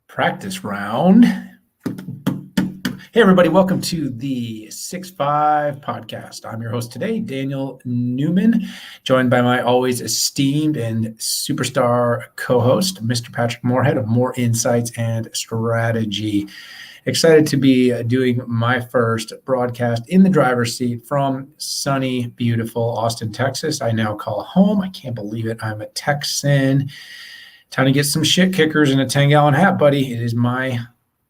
Practice round. Hey, everybody. Welcome to the 6-5 podcast. I'm your host today, Daniel Newman, joined by my always esteemed and superstar co-host, Mr. Patrick Moorhead of Moor Insights and Strategy. Excited to be doing my first broadcast in the driver's seat from sunny, beautiful Austin, Texas. I now call home. I can't believe it. I'm a Texan. Time to get some shit kickers in a 10-gallon hat, buddy. It is my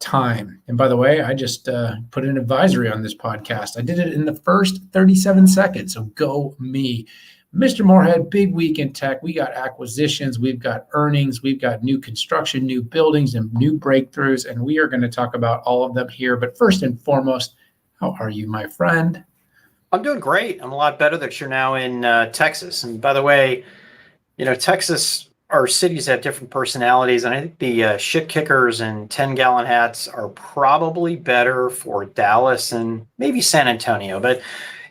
time. And by the way, I just put an advisory on this podcast. I did it in the first 37 seconds, so go me. Mr. Moorhead, big week in tech. We got acquisitions, we've got earnings, we've got new construction, new buildings, and new breakthroughs, and we are going to talk about all of them here. But first and foremost, how are you, my friend? I'm doing great. I'm a lot better that you're now in Texas. And by the way, Texas, our cities have different personalities, and I think the shit kickers and 10-gallon hats are probably better for Dallas and maybe San Antonio. But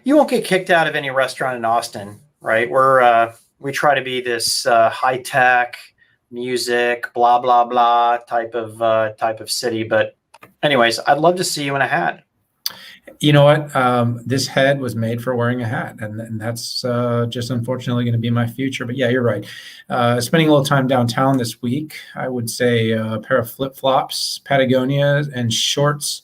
you won't get kicked out of any restaurant in Austin, right? We try to be this high-tech music, blah blah blah type of city. But anyways, I'd love to see you in a hat. You know what? This head was made for wearing a hat, and that's just unfortunately going to be my future. But yeah, you're right. Spending a little time downtown this week, I would say a pair of flip-flops, Patagonia, and shorts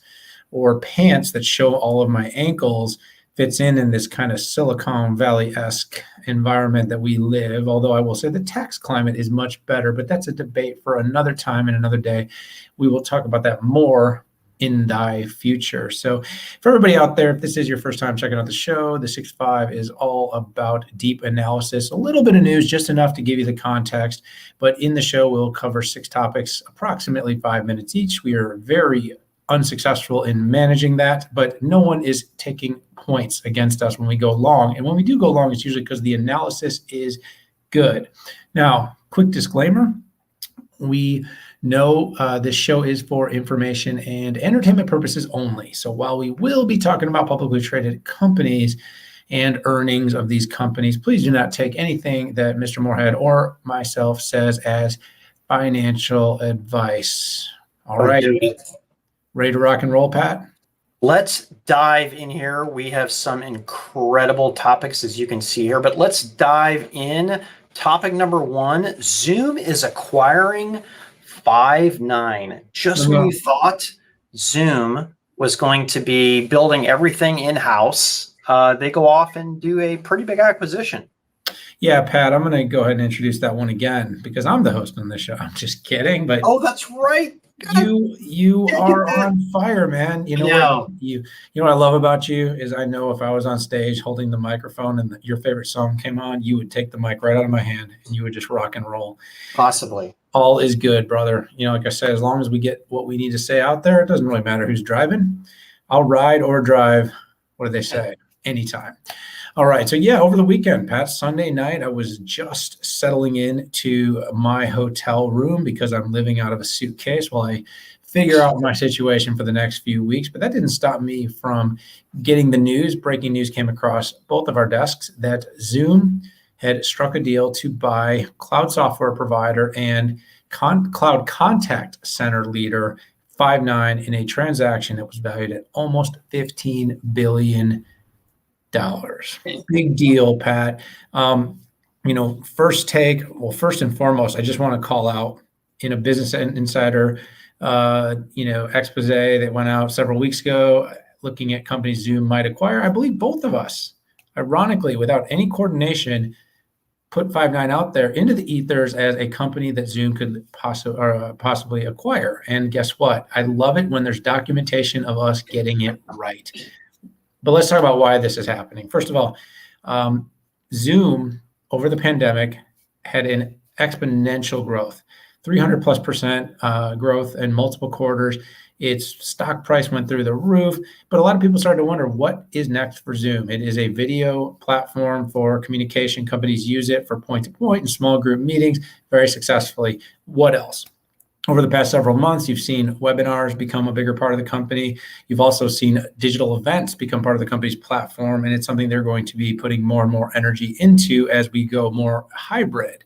or pants that show all of my ankles fits in this kind of Silicon Valley-esque environment that we live. Although I will say the tax climate is much better, but that's a debate for another time and another day. We will talk about that more in thy future. So for everybody out there, if this is your first time checking out the show, the 6-5 is all about deep analysis, a little bit of news, just enough to give you the context. But in the show, we'll cover 6 topics, approximately 5 minutes each. We are very unsuccessful in managing that, but no one is taking points against us when we go long. And when we do go long, it's usually because the analysis is good. Now, quick disclaimer, we know this show is for information and entertainment purposes only. So while we will be talking about publicly traded companies and earnings of these companies, please do not take anything that Mr. Moorhead or myself says as financial advice. All right. Ready to rock and roll, Pat? Let's dive in here. We have some incredible topics, as you can see here, but let's dive in. Topic number 1, Zoom is acquiring Five9. Just when you thought Zoom was going to be building everything in-house, they go off and do a pretty big acquisition. Yeah, Pat, I'm going to go ahead and introduce that one again because I'm the host on this show. I'm just kidding. But oh, that's right. You are on fire, man. You know what I love about you is I know if I was on stage holding the microphone and your favorite song came on, you would take the mic right out of my hand and you would just rock and roll. Possibly. All is good, brother. Like I said, as long as we get what we need to say out there, it doesn't really matter who's driving. I'll ride or drive. What do they say? Anytime. All right. So yeah, over the weekend, Pat, Sunday night, I was just settling into my hotel room because I'm living out of a suitcase while I figure out my situation for the next few weeks. But that didn't stop me from getting the news. Breaking news came across both of our desks that Zoom had struck a deal to buy cloud software provider and cloud contact center leader Five9 in a transaction that was valued at almost $15 billion. Big deal, Pat. First take. Well, first and foremost, I just want to call out in a Business Insider, expose that went out several weeks ago, looking at companies Zoom might acquire. I believe both of us, ironically, without any coordination, put Five9 out there into the ethers as a company that Zoom could possibly acquire. And guess what? I love it when there's documentation of us getting it right. But let's talk about why this is happening. First of all, Zoom over the pandemic had an exponential growth, 300+% growth in multiple quarters. Its stock price went through the roof, but a lot of people started to wonder what is next for Zoom. It is a video platform for communication. Companies use it for point-to-point and small group meetings very successfully. What else? Over the past several months, you've seen webinars become a bigger part of the company. You've also seen digital events become part of the company's platform, and it's something they're going to be putting more and more energy into as we go more hybrid.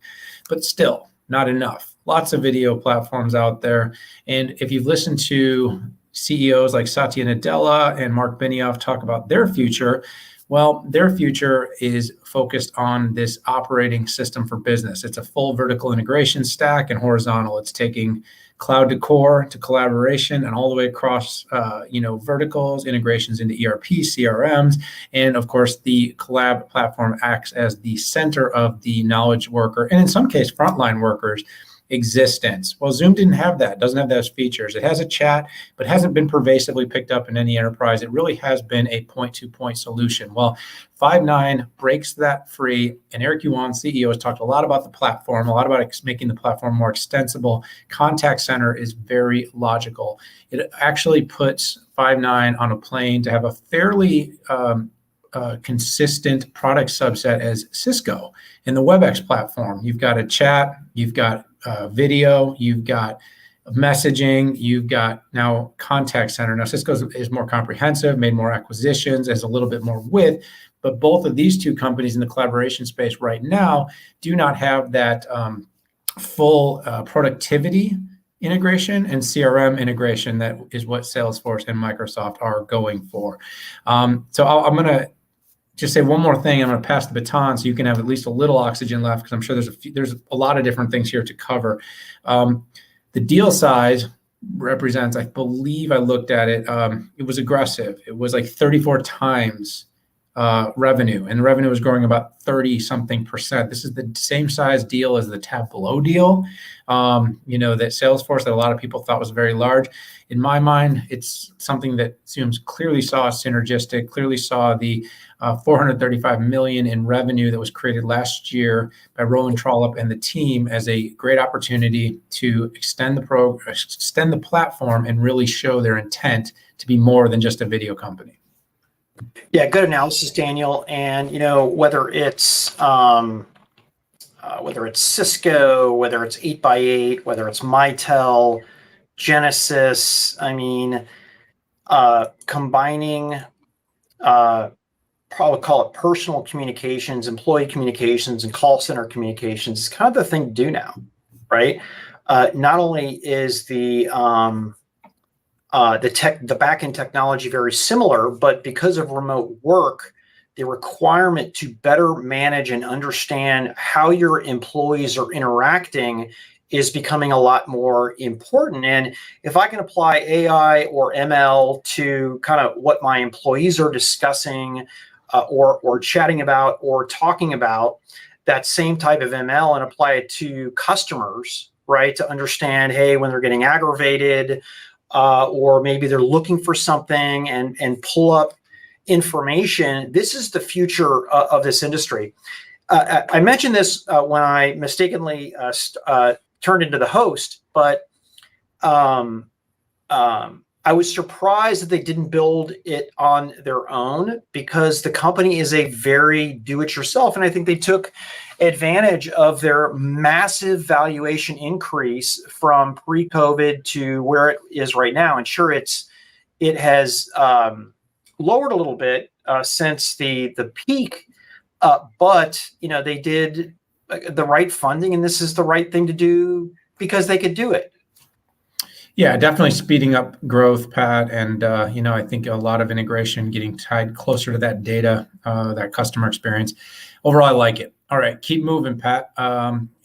But still, not enough. lots of video platforms out there. And if you've listened to CEOs like Satya Nadella and Mark Benioff talk about their future, well, their future is focused on this operating system for business. It's a full vertical integration stack and horizontal. It's taking cloud to core to collaboration and all the way across, verticals, integrations into ERP, CRMs, and of course, the collab platform acts as the center of the knowledge worker, and in some case, frontline workers' existence. Well, Zoom didn't have that, doesn't have those features. It has a chat, but hasn't been pervasively picked up in any enterprise. It really has been a point-to-point solution. Well, Five9 breaks that free, and Eric Yuan, CEO, has talked a lot about the platform, a lot about making the platform more extensible. Contact center is very logical. It actually puts Five9 on a plane to have a fairly consistent product subset as Cisco in the WebEx platform. You've got a chat, you've got video, you've got messaging, you've got now contact center. Now Cisco is more comprehensive, made more acquisitions, has a little bit more width, but both of these two companies in the collaboration space right now do not have that full productivity integration and CRM integration that is what Salesforce and Microsoft are going for. So I'm going to just say one more thing. I'm going to pass the baton so you can have at least a little oxygen left, because I'm sure there's a lot of different things here to cover. The deal size represents, I believe I looked at it, it was aggressive. It was like 34 times revenue, and the revenue was growing about 30-something%. This is the same size deal as the Tableau deal, that Salesforce, that a lot of people thought was very large. In my mind, it's something that Zoom's clearly saw synergistic, clearly saw the $435 million in revenue that was created last year by Roland Trollope and the team as a great opportunity to extend the platform and really show their intent to be more than just a video company. Yeah, good analysis, Daniel. And whether it's Cisco, whether it's 8x8, whether it's Mitel, Genesis, combining, probably call it personal communications, employee communications, and call center communications is kind of the thing to do now, right? Not only is the back-end technology very similar, but because of remote work, the requirement to better manage and understand how your employees are interacting is becoming a lot more important. And if I can apply AI or ML to kind of what my employees are discussing or chatting about or talking about, that same type of ML, and apply it to customers, right? To understand, hey, when they're getting aggravated, or maybe they're looking for something and pull up information. This is the future of this industry. I mentioned this when I mistakenly turned into the host, but I was surprised that they didn't build it on their own, because the company is a very do-it-yourself. And I think they took advantage of their massive valuation increase from pre-COVID to where it is right now. And sure, it has lowered a little bit since the peak, but they did the right funding, and this is the right thing to do because they could do it. Yeah, definitely speeding up growth, Pat. And, I think a lot of integration getting tied closer to that data, that customer experience. Overall, I like it. All right, keep moving, Pat.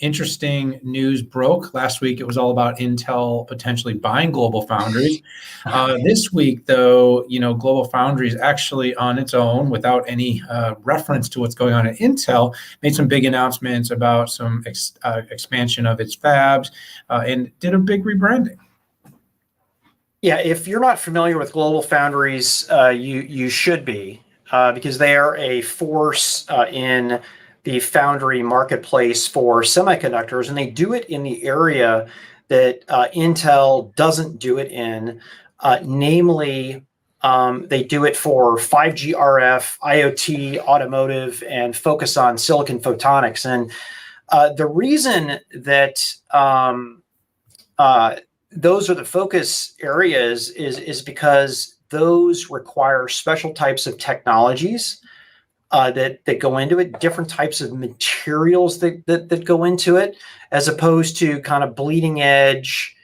Interesting news broke last week. It was all about Intel potentially buying GlobalFoundries. This week, though, GlobalFoundries actually on its own, without any reference to what's going on at Intel, made some big announcements about some expansion of its fabs and did a big rebranding. Yeah, if you're not familiar with GlobalFoundries, you should be, because they are a force in the foundry marketplace for semiconductors, and they do it in the area that Intel doesn't do it in, namely, they do it for 5G RF, IoT, automotive, and focus on silicon photonics. And the reason that those are the focus areas is because those require special types of technologies that go into it, different types of materials that go into it, as opposed to kind of bleeding edge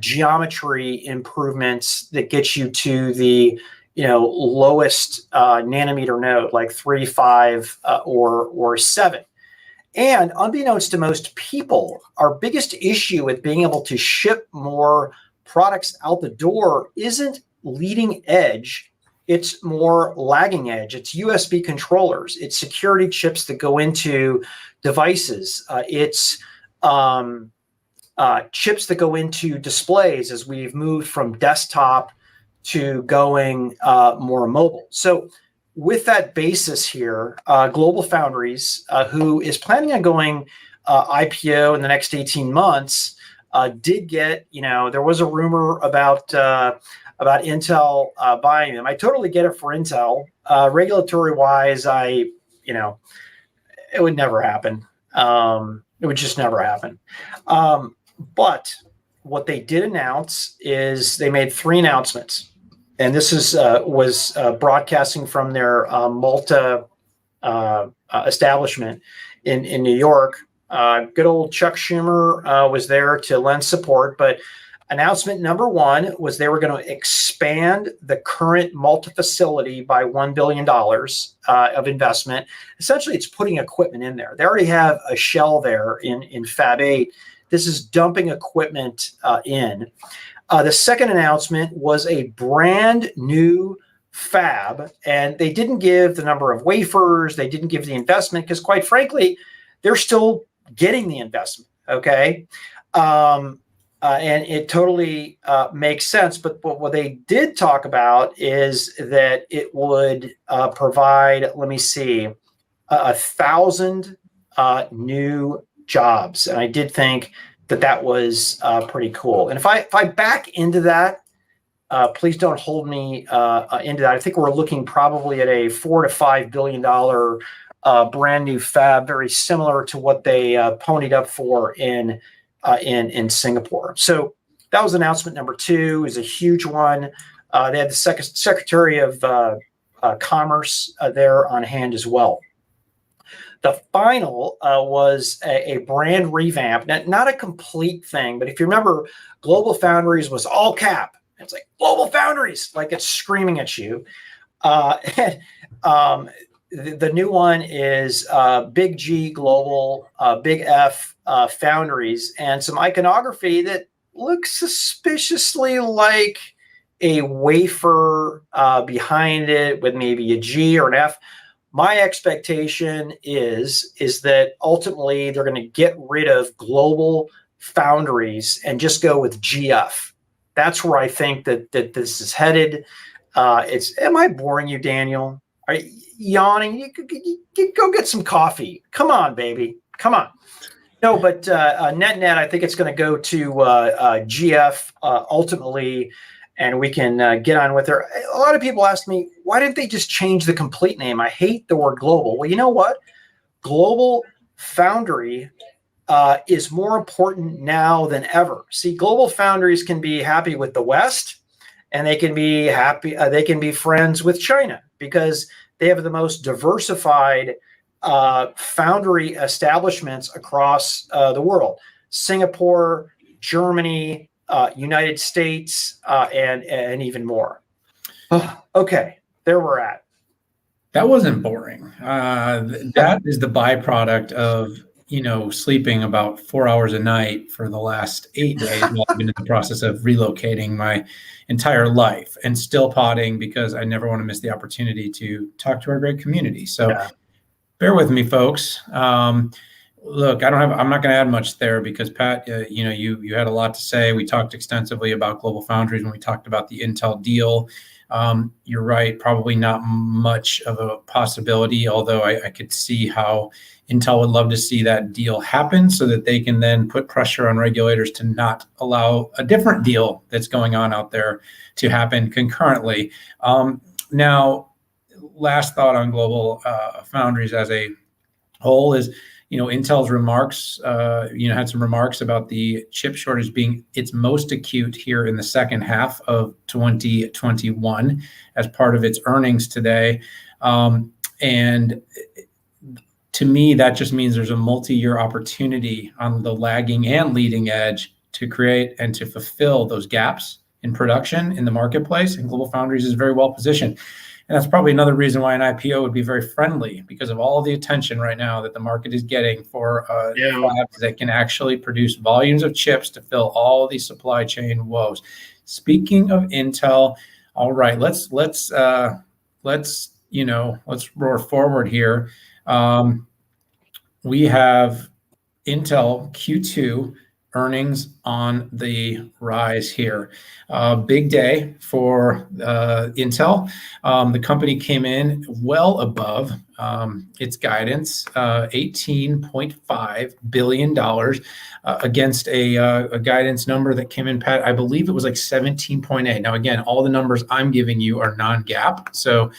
geometry improvements that get you to the lowest nanometer node, like 3, 5, or 7. And unbeknownst to most people, our biggest issue with being able to ship more products out the door isn't leading edge. It's more lagging edge. It's USB controllers. It's security chips that go into devices. It's chips that go into displays as we've moved from desktop to going more mobile. So with that basis here, GlobalFoundries, who is planning on going IPO in the next 18 months, did get, there was a rumor about Intel buying them. I totally get it for Intel. Regulatory wise, it would never happen. It would just never happen. But what they did announce is they made 3 announcements. And this was broadcasting from their Malta establishment in New York. Good old Chuck Schumer was there to lend support. But announcement number 1 was they were going to expand the current Malta facility by $1 billion of investment. Essentially, it's putting equipment in there. They already have a shell there in Fab 8. This is dumping equipment in. The second announcement was a brand new fab, and they didn't give the number of wafers. They didn't give the investment because, quite frankly, they're still getting the investment. Okay. And it totally makes sense. But what they did talk about is that it would provide, 1,000 new jobs. And I did think that was pretty cool. And if I back into that, please don't hold me into that. I think we're looking probably at a $4 to $5 billion brand new fab, very similar to what they ponied up for in Singapore. So that was announcement number 2. Is a huge one. They had the Secretary of Commerce there on hand as well. The final was a brand revamp, not a complete thing, but if you remember, GlobalFoundries was all cap. It's like GlobalFoundries, like it's screaming at you. The new one is Big G Global, Big F Foundries, and some iconography that looks suspiciously like a wafer behind it with maybe a G or an F. My expectation is that ultimately they're going to get rid of GlobalFoundries and just go with GF. That's where I think that this is headed. Am I boring you, Daniel? Are you yawning? You go get some coffee. Come on, baby. Come on. No, but net, I think it's going to go to GF ultimately. And we can get on with her. A lot of people ask me, why didn't they just change the complete name? I hate the word global. Well, you know what? GlobalFoundry is more important now than ever. See, GlobalFoundries can be happy with the West, and they can be happy. They can be friends with China because they have the most diversified foundry establishments across the world. Singapore, Germany, United States, and even more. Okay, there we're at. That wasn't boring. That is the byproduct of sleeping about 4 hours a night for the last 8 days while I've been in the process of relocating my entire life and still potting because I never want to miss the opportunity to talk to our great community. So bear with me, folks. Look, I'm not going to add much there because Pat, you had a lot to say. We talked extensively about GlobalFoundries when we talked about the Intel deal. You're right, probably not much of a possibility, although I could see how Intel would love to see that deal happen so that they can then put pressure on regulators to not allow a different deal that's going on out there to happen concurrently. Now, last thought on GlobalFoundries as a whole is, Intel's remarks, had some remarks about the chip shortage being its most acute here in the second half of 2021 as part of its earnings today. And to me, that just means there's a multi-year opportunity on the lagging and leading edge to create and to fulfill those gaps in production in the marketplace. And GlobalFoundries is very well positioned. And that's probably another reason why an IPO would be very friendly, because of all the attention right now that the market is getting for labs that can actually produce volumes of chips to fill all these supply chain woes. Speaking of Intel, all right, let's roar forward here. We have Intel Q2 earnings on the rise here. Big day for Intel. The company came in well above its guidance, $18.5 billion against a guidance number that came in, Pat, I believe it was like 17.8. Now, again, all the numbers I'm giving you are non-GAAP. So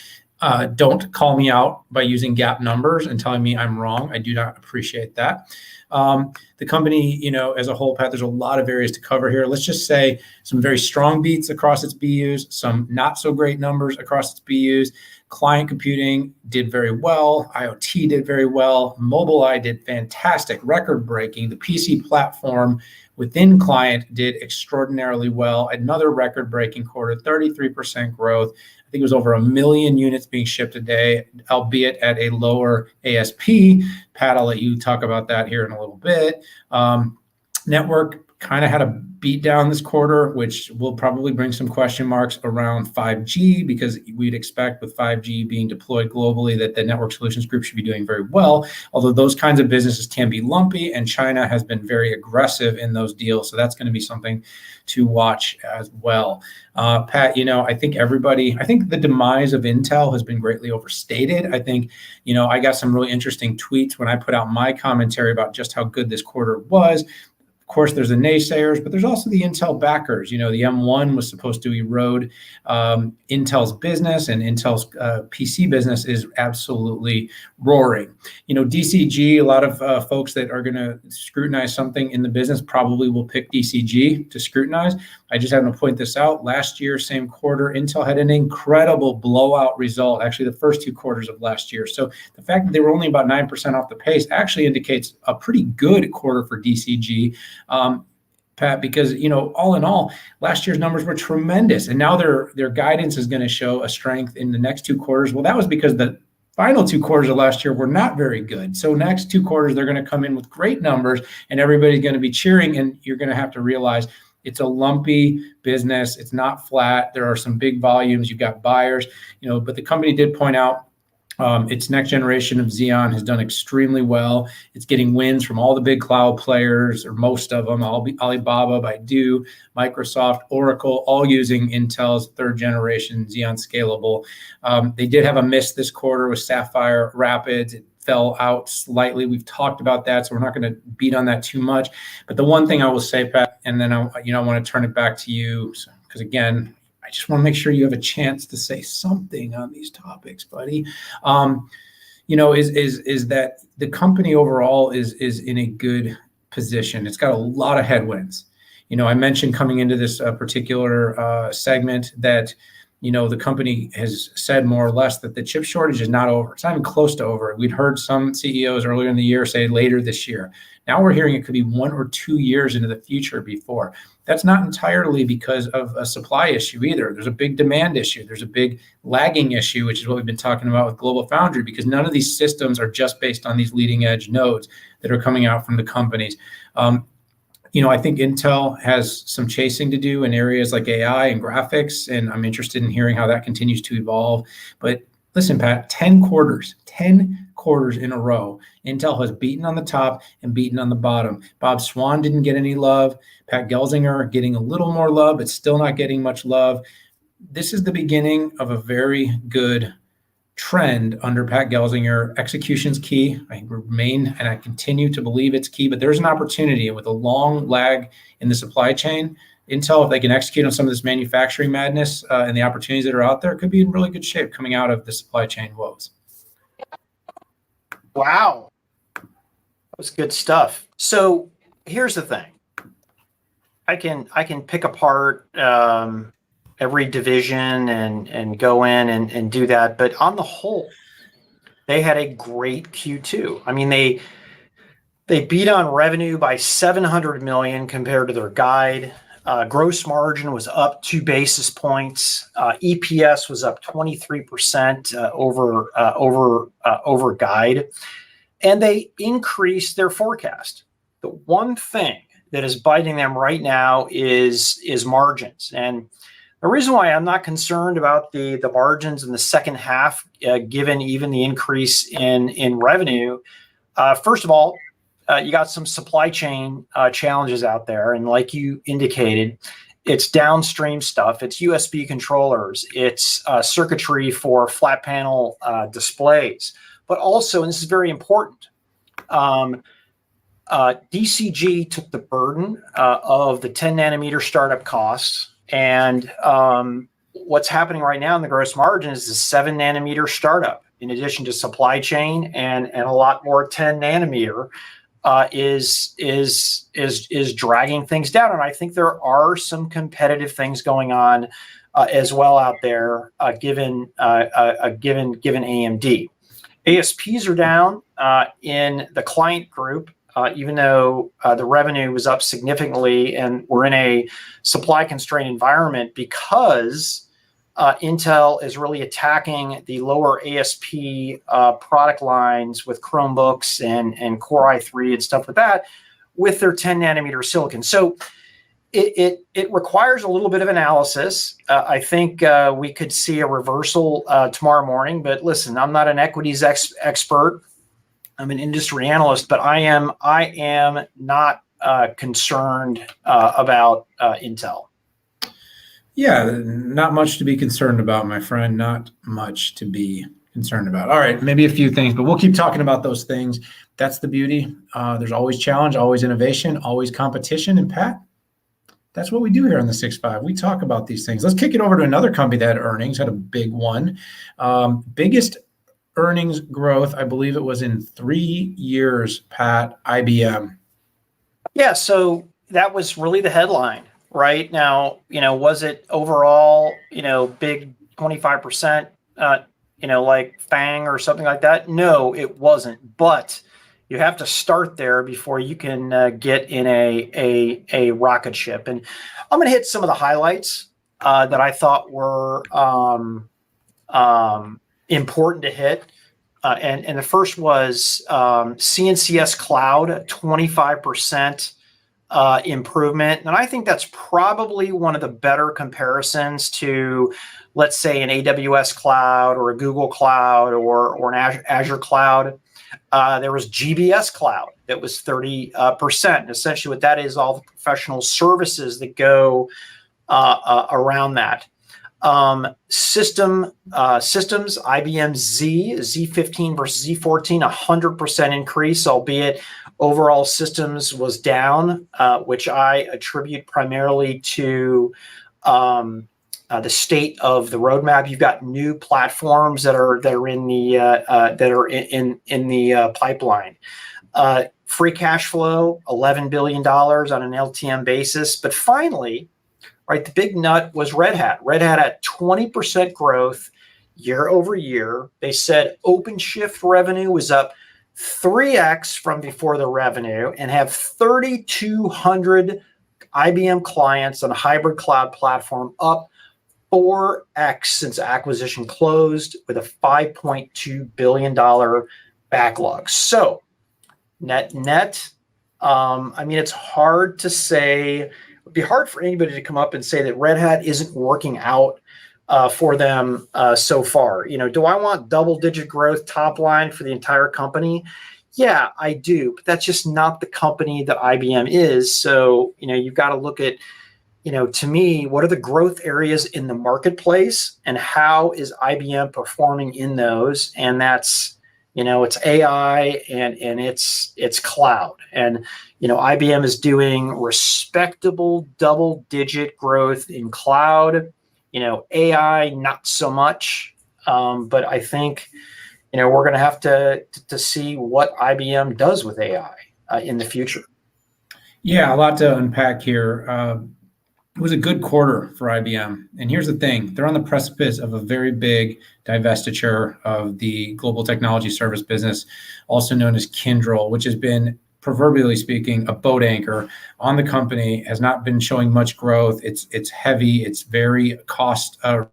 don't call me out by using GAAP numbers and telling me I'm wrong. I do not appreciate that. The company, as a whole, Pat, there's a lot of areas to cover here. Let's just say some very strong beats across its BUs, some not so great numbers across its BUs. Client computing did very well. IoT did very well. Mobileye did fantastic, record-breaking. The PC platform within client did extraordinarily well. Another record-breaking quarter, 33% growth. I think it was over 1 million units being shipped a day, albeit at a lower ASP. Pat, I'll let you talk about that here in a little bit. Network kind of had a beat down this quarter, which will probably bring some question marks around 5G, because we'd expect with 5G being deployed globally that the Network Solutions Group should be doing very well, although those kinds of businesses can be lumpy, and China has been very aggressive in those deals. So that's going to be something to watch as well. Pat, I think the demise of Intel has been greatly overstated. I think, I got some really interesting tweets when I put out my commentary about just how good this quarter was. Of course, there's the naysayers, but there's also the Intel backers. The M1 was supposed to erode Intel's business, and Intel's PC business is absolutely roaring. DCG, a lot of folks that are going to scrutinize something in the business probably will pick DCG to scrutinize. I just happen to point this out. Last year, same quarter, Intel had an incredible blowout result, actually the first 2 quarters of last year. So the fact that they were only about 9% off the pace actually indicates a pretty good quarter for DCG. Pat, because all in all, last year's numbers were tremendous, and now their guidance is going to show a strength in the next 2 quarters. Well, that was because the final 2 quarters of last year were not very good. So next 2 quarters, they're going to come in with great numbers, and everybody's going to be cheering. And you're going to have to realize it's a lumpy business. It's not flat. There are some big volumes. You've got buyers, but the company did point out its next generation of Xeon has done extremely well. It's getting wins from all the big cloud players, or most of them, Alibaba, Baidu, Microsoft, Oracle, all using Intel's 3rd generation Xeon Scalable. They did have a miss this quarter with Sapphire Rapids. It fell out slightly. We've talked about that, so we're not going to beat on that too much. But the one thing I will say, Pat, and then I want to turn it back to you, because again, I just want to make sure you have a chance to say something on these topics, buddy. Is that the company overall is in a good position. It's got a lot of headwinds. I mentioned coming into this particular segment that the company has said more or less that the chip shortage is not over. It's not even close to over. We'd heard some CEOs earlier in the year say later this year. Now we're hearing it could be 1 or 2 years into the future before. That's not entirely because of a supply issue either. There's a big demand issue. There's a big lagging issue, which is what we've been talking about with GlobalFoundries, because none of these systems are just based on these leading edge nodes that are coming out from the companies. I think Intel has some chasing to do in areas like AI and graphics, and I'm interested in hearing how that continues to evolve. But listen, Pat, 10 quarters in a row, Intel has beaten on the top and beaten on the bottom. Bob Swan didn't get any love. Pat Gelsinger getting a little more love, but still not getting much love. This is the beginning of a very good trend under Pat Gelsinger. Execution's key. I remain and I continue to believe it's key, but there's an opportunity with a long lag in the supply chain. Intel, if they can execute on some of this manufacturing madness and the opportunities that are out there, could be in really good shape coming out of the supply chain woes. Wow. That was good stuff. So here's the thing. I can pick apart every division and go in and do that. But on the whole, they had a great Q2. I mean, they beat on revenue by 700 million compared to their guide. Gross margin was up 2 basis points. EPS was up 23% over guide, and they increased their forecast. The one thing that is biting them right now is margins, and the reason why I'm not concerned about the margins in the second half, given even the increase in revenue, first of all, you got some supply chain challenges out there. And like you indicated, it's downstream stuff. It's USB controllers. It's circuitry for flat panel displays. But also, and this is very important, DCG took the burden of the 10 nanometer startup costs. And what's happening right now in the gross margin is the 7 nanometer startup, in addition to supply chain and a lot more 10 nanometer. Is dragging things down, and I think there are some competitive things going on as well out there, given AMD. ASPs are down in the client group, even though the revenue was up significantly, and we're in a supply constrained environment because Intel is really attacking the lower ASP product lines with Chromebooks and Core i3 and stuff like that with their 10 nanometer silicon. So it requires a little bit of analysis. I think we could see a reversal tomorrow morning. But listen, I'm not an equities expert. I'm an industry analyst, but I am not concerned about Intel. Yeah, not much to be concerned about, my friend. Not much to be concerned about. All right, maybe a few things, but we'll keep talking about those things. That's the beauty. There's always challenge, always innovation, always competition. And Pat, that's what we do here on the 6-5. We talk about these things. Let's kick it over to another company that had earnings, had a big one. Biggest earnings growth, I believe it was in 3 years, Pat, IBM. Yeah, so that was really the headline. Right now, was it overall, big 25%, like FANG or something like that? No, it wasn't. But you have to start there before you can get in a rocket ship. And I'm going to hit some of the highlights that I thought were important to hit. And the first was CNCS Cloud, 25%. Improvement. And I think that's probably one of the better comparisons to, let's say, an AWS cloud or a Google cloud or an Azure cloud. There was GBS cloud that was 30%. And essentially what that is, all the professional services that go around that. Systems, IBM Z15 versus Z14, 100% increase, albeit overall systems was down, which I attribute primarily to the state of the roadmap. You've got new platforms that are in the pipeline. Free cash flow, $11 billion on an LTM basis. But finally, right, the big nut was Red Hat. Red Hat had 20% growth year over year. They said OpenShift revenue was up 3x from before the revenue and have 3,200 IBM clients on a hybrid cloud platform, up 4x since acquisition closed, with a $5.2 billion backlog. So net, I mean, it's hard to say. It would be hard for anybody to come up and say that Red Hat isn't working out for them so far. Do I want double-digit growth top line for the entire company? Yeah, I do, but that's just not the company that IBM is. So, you've got to look at, to me, what are the growth areas in the marketplace and how is IBM performing in those? And that's, it's AI and it's cloud. And, IBM is doing respectable double-digit growth in cloud. AI, not so much. But I think, we're going to have to see what IBM does with AI in the future. Yeah, a lot to unpack here. It was a good quarter for IBM. And here's the thing, they're on the precipice of a very big divestiture of the global technology service business, also known as Kyndryl, which has been, proverbially speaking, a boat anchor on the company, has not been showing much growth. It's heavy, it's very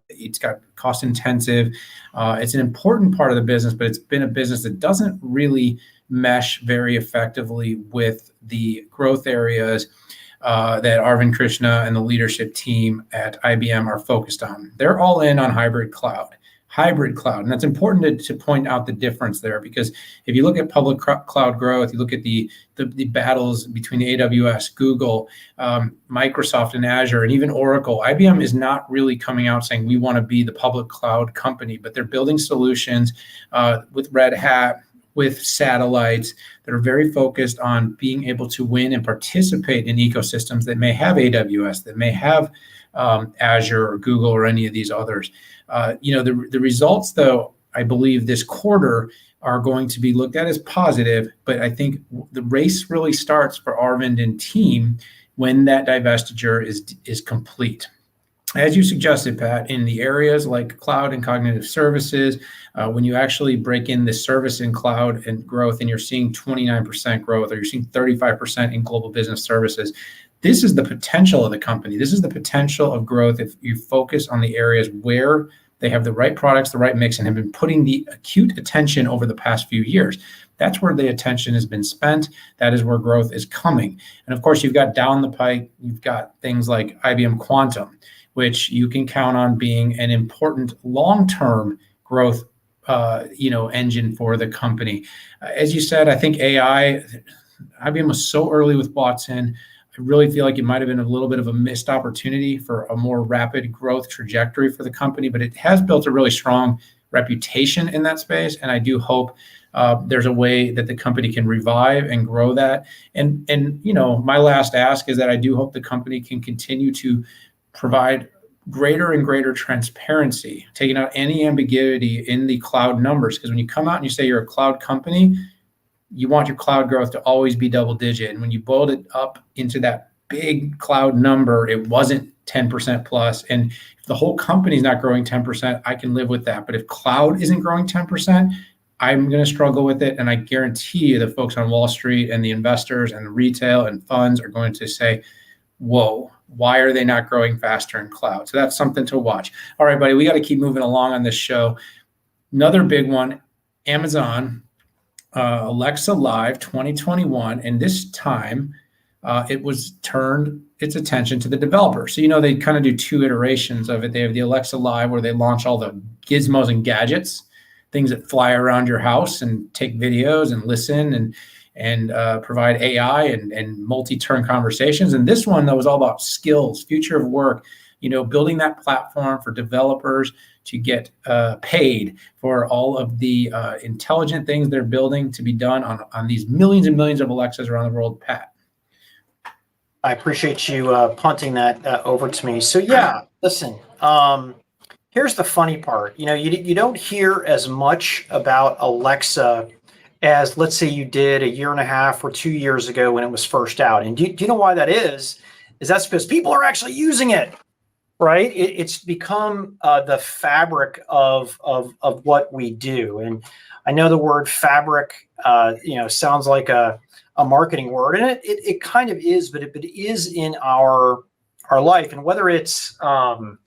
it's got cost intensive. It's an important part of the business, but it's been a business that doesn't really mesh very effectively with the growth areas that Arvind Krishna and the leadership team at IBM are focused on. They're all in on hybrid cloud. And that's important to point out the difference there, because if you look at public cloud growth, you look at the battles between AWS, Google, Microsoft and Azure, and even Oracle, IBM is not really coming out saying we want to be the public cloud company, but they're building solutions with Red Hat, with satellites that are very focused on being able to win and participate in ecosystems that may have AWS, that may have Azure or Google or any of these others. The results, though, I believe this quarter are going to be looked at as positive, but I think the race really starts for Arvind and team when that divestiture is complete. As you suggested, Pat, in the areas like cloud and cognitive services, when you actually break in the service in cloud and growth, and you're seeing 29% growth, or you're seeing 35% in global business services, this is the potential of the company. This is the potential of growth if you focus on the areas where they have the right products, the right mix, and have been putting the acute attention over the past few years. That's where the attention has been spent. That is where growth is coming. And of course, you've got down the pike, you've got things like IBM Quantum, which you can count on being an important long-term growth engine for the company. As you said, I think AI, IBM was so early with Watson. I really feel like it might have been a little bit of a missed opportunity for a more rapid growth trajectory for the company, but it has built a really strong reputation in that space. And I do hope there's a way that the company can revive and grow that. And my last ask is that I do hope the company can continue to provide greater and greater transparency, taking out any ambiguity in the cloud numbers. Because when you come out and you say you're a cloud company, you want your cloud growth to always be double digit. And when you boiled it up into that big cloud number, it wasn't 10% plus. And if the whole company's not growing 10%, I can live with that. But if cloud isn't growing 10%, I'm going to struggle with it. And I guarantee you the folks on Wall Street and the investors and the retail and funds are going to say, whoa, why are they not growing faster in cloud? So that's something to watch. All right, buddy, we got to keep moving along on this show. Another big one, Amazon, Alexa Live 2021. And this time it was turned its attention to the developer. So, they kind of do two iterations of it. They have the Alexa Live where they launch all the gizmos and gadgets, things that fly around your house and take videos and listen and provide AI and multi-turn conversations. And this one, though, was all about skills, future of work, building that platform for developers to get paid for all of the intelligent things they're building to be done on these millions and millions of Alexas around the world, Pat. I appreciate you punting that over to me. So yeah, listen, here's the funny part. You don't hear as much about Alexa as, let's say, you did a year and a half or 2 years ago when it was first out. And do you know why that is? That's because people are actually using it, right? It's become the fabric of what we do. And I know the word fabric, sounds like a marketing word, and it kind of is, but it is in our life. And whether it's even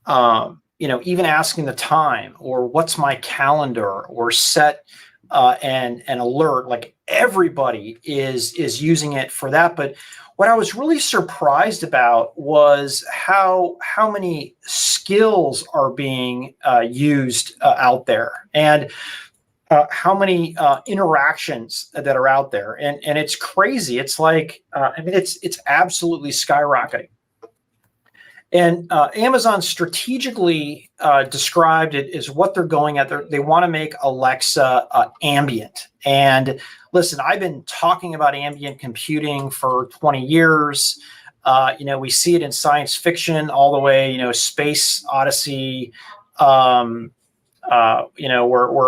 asking the time, or what's my calendar, or set an alert, like everybody is using it for that. But what I was really surprised about was how many skills are being used out there, and how many interactions that are out there. And it's crazy. It's like, it's absolutely skyrocketing. And Amazon strategically described it as what they're going at. They want to make Alexa ambient. And listen, I've been talking about ambient computing for 20 years. We see it in science fiction all the way, Space Odyssey, where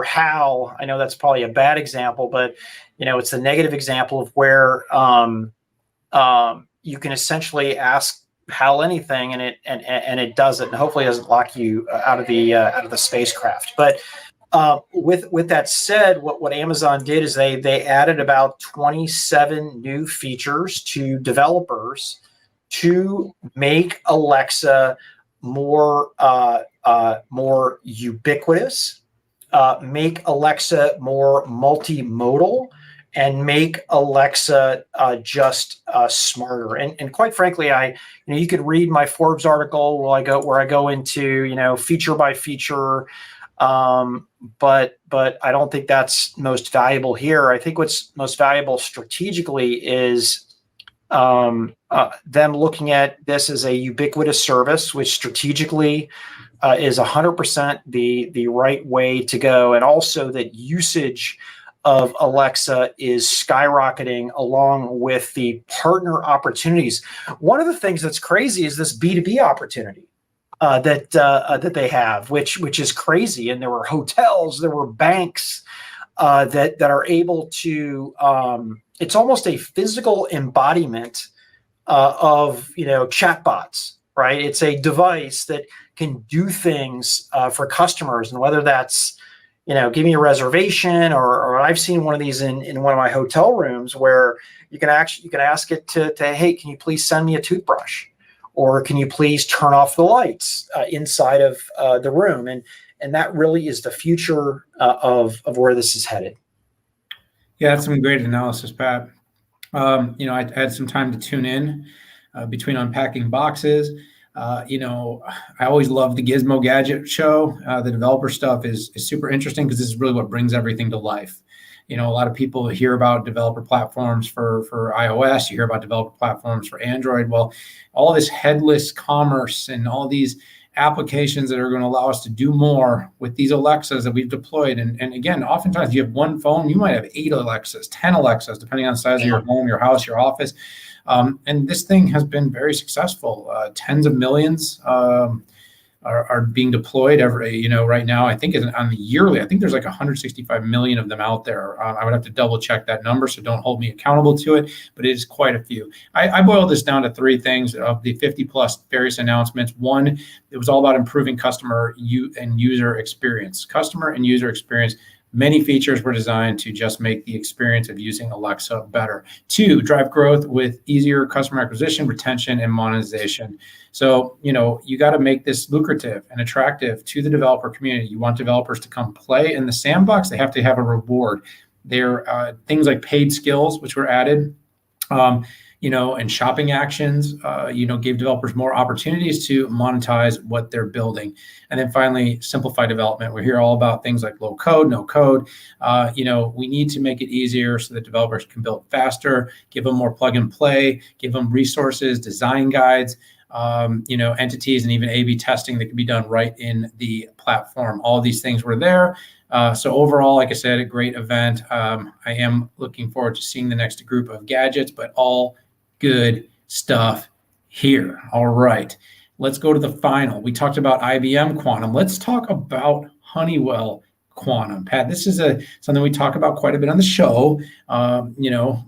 HAL, I know that's probably a bad example, but, it's a negative example of where you can essentially ask HAL anything, and it does it, and hopefully it doesn't lock you out of the spacecraft. But with that said, what Amazon did is they added about 27 new features to developers to make Alexa more ubiquitous, make Alexa more multimodal, and make Alexa just smarter. And quite frankly, you could read my Forbes article where I go into feature by feature. But I don't think that's most valuable here. I think what's most valuable strategically is them looking at this as a ubiquitous service, which strategically is 100% the right way to go, and also that usage of Alexa is skyrocketing along with the partner opportunities. One of the things that's crazy is this B2B opportunity that they have, which is crazy. And there were hotels, there were banks that are able to. It's almost a physical embodiment of chatbots, right? It's a device that can do things for customers, and whether that's give me a reservation, or I've seen one of these in one of my hotel rooms where you can ask it to hey, can you please send me a toothbrush? Or can you please turn off the lights inside of the room? And that really is the future of where this is headed. Yeah, that's some great analysis, Pat. I had some time to tune in between unpacking boxes. I always love the Gizmo Gadget show. The developer stuff is super interesting because this is really what brings everything to life. A lot of people hear about developer platforms for iOS. You hear about developer platforms for Android. Well, all this headless commerce and all these applications that are going to allow us to do more with these Alexas that we've deployed. And again, oftentimes you have one phone, you might have 8 Alexas, 10 Alexas, depending on the size of your home, your house, your office. And this thing has been very successful. Tens of millions are being deployed right now. I think on the yearly, I think there's like 165 million of them out there. I would have to double check that number, so don't hold me accountable to it, but it is quite a few. I boiled this down to 3 things of the 50 plus various announcements. One, it was all about improving customer and user experience. Customer and user experience. Many features were designed to just make the experience of using Alexa better. 2, drive growth with easier customer acquisition, retention, and monetization. So, you got to make this lucrative and attractive to the developer community. You want developers to come play in the sandbox. They have to have a reward. There are things like paid skills, which were added. And shopping actions, gave developers more opportunities to monetize what they're building. And then finally, simplify development. We hear all about things like low code, no code. We need to make it easier so that developers can build faster, give them more plug and play, give them resources, design guides, entities, and even A/B testing that can be done right in the platform. All of these things were there. So overall, like I said, a great event. I am looking forward to seeing the next group of gadgets, but all good stuff here. All right, let's go to the final. We talked about IBM Quantum. Let's talk about Honeywell Quantum. Pat, this is something we talk about quite a bit on the show.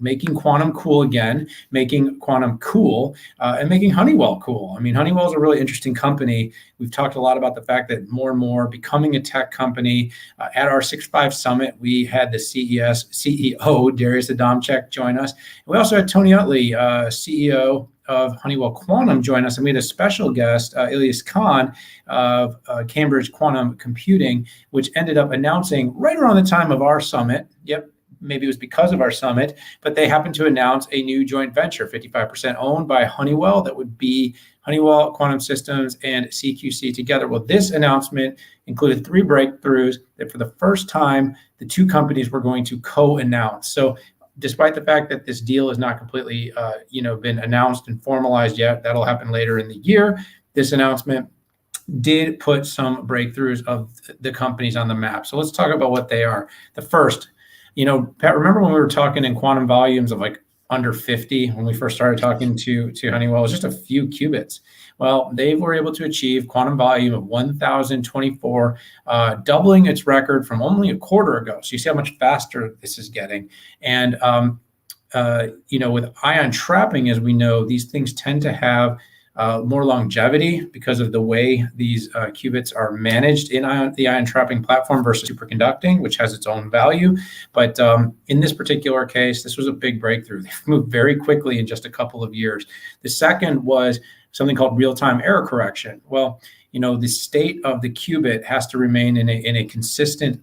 Making quantum cool again, making quantum cool, and making Honeywell cool. I mean, Honeywell is a really interesting company. We've talked a lot about the fact that more and more becoming a tech company. At our 6.5 Summit, we had the CEO, Darius Adamczyk, join us. And we also had Tony Utley, CEO of Honeywell Quantum, join us. And we had a special guest, Ilyas Khan of Cambridge Quantum Computing, which ended up announcing right around the time of our summit. Yep. Maybe it was because of our summit, but they happened to announce a new joint venture, 55% owned by Honeywell, that would be Honeywell Quantum Systems and CQC together. Well, this announcement included 3 breakthroughs that for the first time, the 2 companies were going to co-announce. So despite the fact that this deal is not completely, been announced and formalized yet, that'll happen later in the year. This announcement did put some breakthroughs of the companies on the map. So let's talk about what they are. The first, Pat, remember when we were talking in quantum volumes of like under 50 when we first started talking to Honeywell? It was just a few qubits. Well, they were able to achieve quantum volume of 1,024, doubling its record from only a quarter ago. So you see how much faster this is getting. And, with ion trapping, as we know, these things tend to have more longevity because of the way these qubits are managed in the ion trapping platform versus superconducting, which has its own value. But in this particular case, this was a big breakthrough. They moved very quickly in just a couple of years. The second was something called real-time error correction. Well, the state of the qubit has to remain in a consistent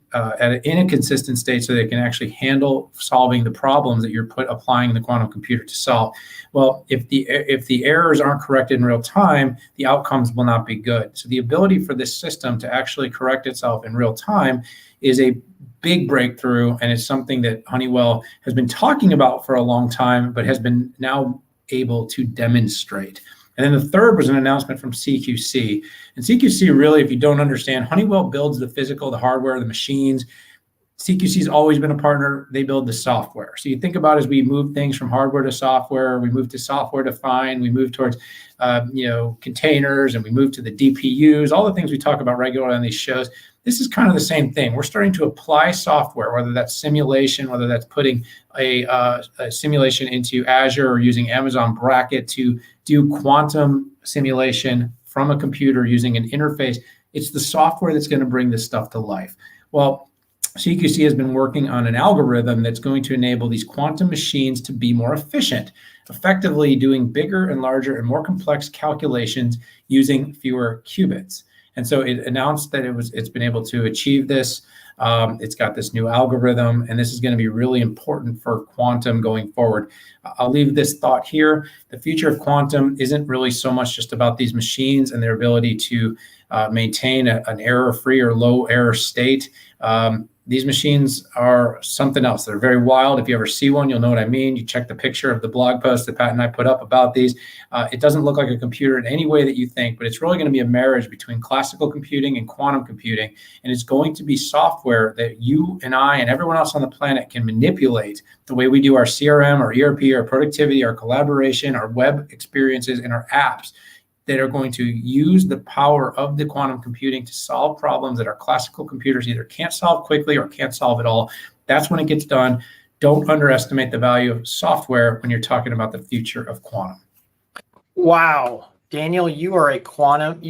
state so that it can actually handle solving the problems that you're applying the quantum computer to solve. Well, if the errors aren't corrected in real time, the outcomes will not be good. So the ability for this system to actually correct itself in real time is a big breakthrough, and it's something that Honeywell has been talking about for a long time, but has been now able to demonstrate. And then the third was an announcement from CQC. And CQC, really, if you don't understand, Honeywell builds the physical, the hardware, the machines. CQC has always been a partner. They build the software. So you think about as we move things from hardware to software, we move to software defined, we move towards containers, and we move to the DPUs, all the things we talk about regularly on these shows. This is kind of the same thing. We're starting to apply software, whether that's simulation, whether that's putting a simulation into Azure or using Amazon Bracket to do quantum simulation from a computer using an interface. It's the software that's going to bring this stuff to life. Well, CQC has been working on an algorithm that's going to enable these quantum machines to be more efficient, effectively doing bigger and larger and more complex calculations using fewer qubits. And so it announced that it's been able to achieve this. It's got this new algorithm, and this is going to be really important for quantum going forward. I'll leave this thought here. The future of quantum isn't really so much just about these machines and their ability to maintain an error-free or low error state. These machines are something else. They're very wild. If you ever see one, you'll know what I mean. You check the picture of the blog post that Pat and I put up about these. It doesn't look like a computer in any way that you think, but it's really going to be a marriage between classical computing and quantum computing. And it's going to be software that you and I and everyone else on the planet can manipulate the way we do our CRM, our ERP, our productivity, our collaboration, our web experiences, and our apps, that are going to use the power of the quantum computing to solve problems that our classical computers either can't solve quickly or can't solve at all. That's when it gets done. Don't underestimate the value of software when you're talking about the future of quantum. Wow. Daniel, you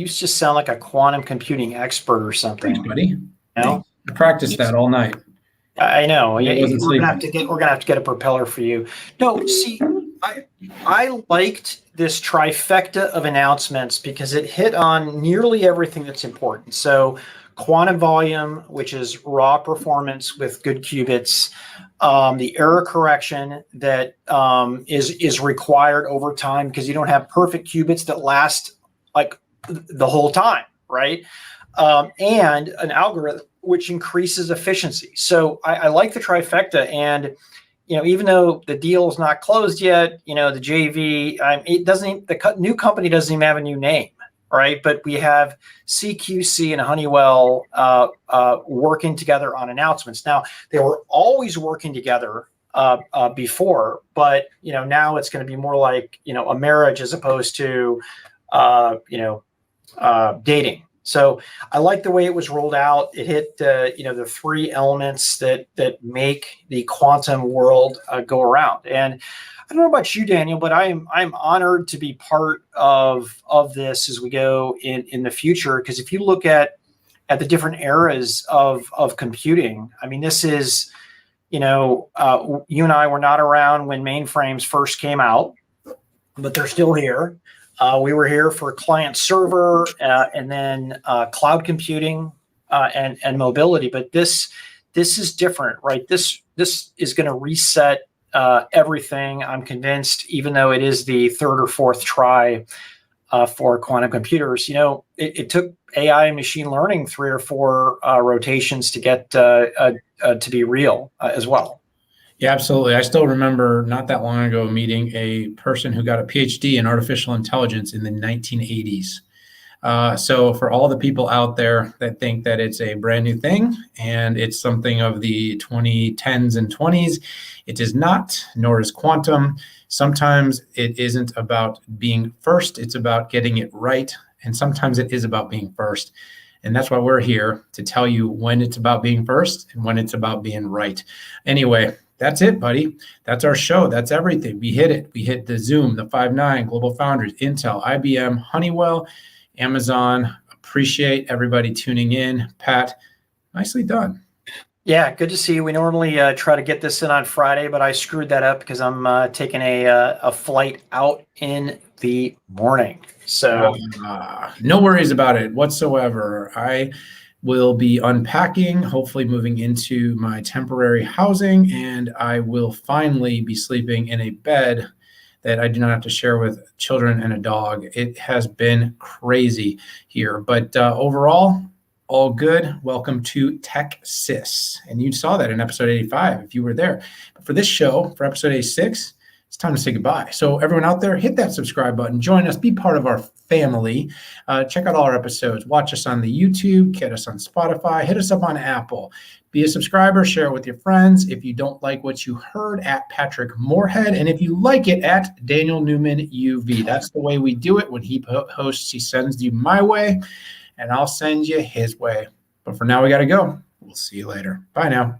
just sound like a quantum computing expert or something. Thanks, buddy. I practiced that all night. I know. We're gonna have to get a propeller for you. No, see, I liked this trifecta of announcements because it hit on nearly everything that's important. So quantum volume, which is raw performance with good qubits, the error correction that is required over time because you don't have perfect qubits that last like the whole time, right? And an algorithm which increases efficiency. So I like the trifecta, and even though the deal is not closed yet, the JV, the new company doesn't even have a new name, right? But we have CQC and Honeywell working together on announcements. Now, they were always working together before, but now it's going to be more like a marriage as opposed to dating. So I like the way it was rolled out. It hit the three elements that make the quantum world go around. And I don't know about you, Daniel, but I'm honored to be part of this as we go in the future. Because if you look at the different eras of computing, I mean, this is you and I were not around when mainframes first came out, but they're still here. We were here for client server and then cloud computing and mobility. But this is different, right? This is going to reset everything. I'm convinced, even though it is the third or fourth try for quantum computers. It took AI and machine learning 3 or 4 rotations to get to be real as well. Yeah, absolutely. I still remember not that long ago meeting a person who got a PhD in artificial intelligence in the 1980s. So for all the people out there that think that it's a brand new thing and it's something of the 2010s and 20s, it is not, nor is quantum. Sometimes it isn't about being first, it's about getting it right. And sometimes it is about being first. And that's why we're here, to tell you when it's about being first and when it's about being right. Anyway, That's it, buddy. That's our show. That's everything. We hit it. We hit the Zoom, the 5.9, GlobalFoundries, Intel, IBM, Honeywell, Amazon. Appreciate everybody tuning in. Pat, nicely done. Yeah, good to see you. We normally try to get this in on Friday, but I screwed that up because I'm taking a flight out in the morning. So no worries about it whatsoever. I will be unpacking, hopefully moving into my temporary housing, and I will finally be sleeping in a bed that I do not have to share with children and a dog. It has been crazy here, but overall, all good. Welcome to Texas. And you saw that in episode 85 if you were there. But for this show, for episode 86, it's time to say goodbye. So everyone out there, hit that subscribe button. Join us. Be part of our family. Check out all our episodes. Watch us on the YouTube. Get us on Spotify. Hit us up on Apple. Be a subscriber. Share it with your friends. If you don't like what you heard, at Patrick Moorhead. And if you like it, at Daniel Newman UV. That's the way we do it. When he hosts, he sends you my way, and I'll send you his way. But for now, we got to go. We'll see you later. Bye now.